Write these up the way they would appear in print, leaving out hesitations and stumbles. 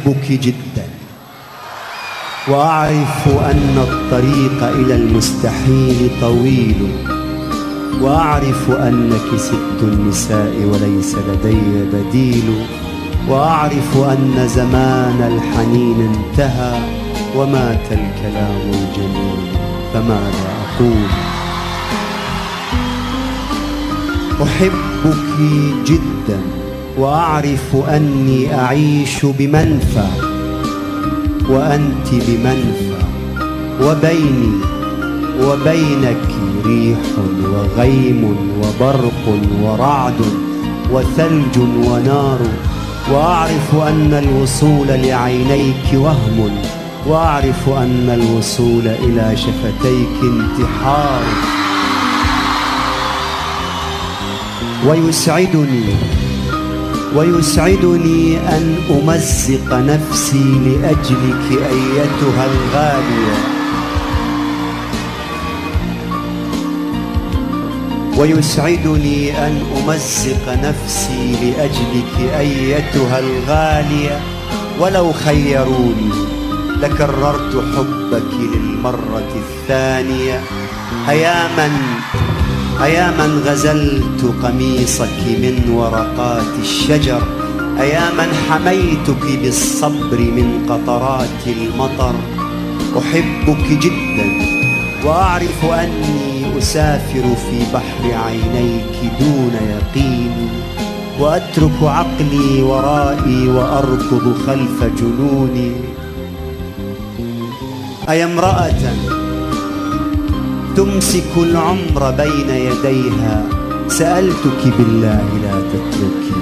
أحبك جدا، وأعرف أن الطريق إلى المستحيل طويل، وأعرف أنك ست النساء وليس لدي بديل، وأعرف أن زمان الحنين انتهى ومات الكلام الجميل، فماذا أقول؟ أحبك جدا، وأعرف أني أعيش بمنفى وأنت بمنفى، وبيني وبينك ريح وغيم وبرق ورعد وثلج ونار، وأعرف أن الوصول لعينيك وهم، وأعرف أن الوصول إلى شفتيك انتحار. ويسعدني أن أمزق نفسي لأجلك أيتها الغالية، ويسعدني أن أمزق نفسي لأجلك أيتها الغالية، ولو خيروني لكررت حبك للمرة الثانية. أياما غزلت قميصك من ورقات الشجر، أياما حميتك بالصبر من قطرات المطر. أحبك جدا، وأعرف أني أسافر في بحر عينيك دون يقين، وأترك عقلي ورائي وأركض خلف جنوني. أي امرأة تمسك العمر بين يديها، سألتك بالله لا تتركي.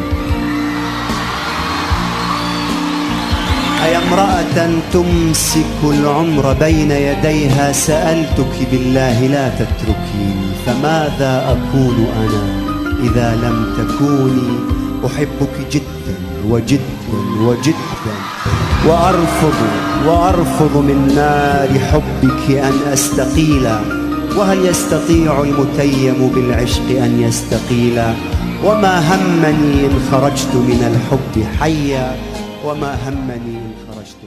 أي امرأة تمسك العمر بين يديها، سألتك بالله لا تتركيني، فماذا أكون أنا إذا لم تكوني؟ أحبك جدا وجدا وجدا، وأرفض من نار حبك أن أستقيل، وهل يستطيع المتيم بالعشق أن يستقيل؟ وما همني إن خرجت من الحب حيا، وما همني إن خرجت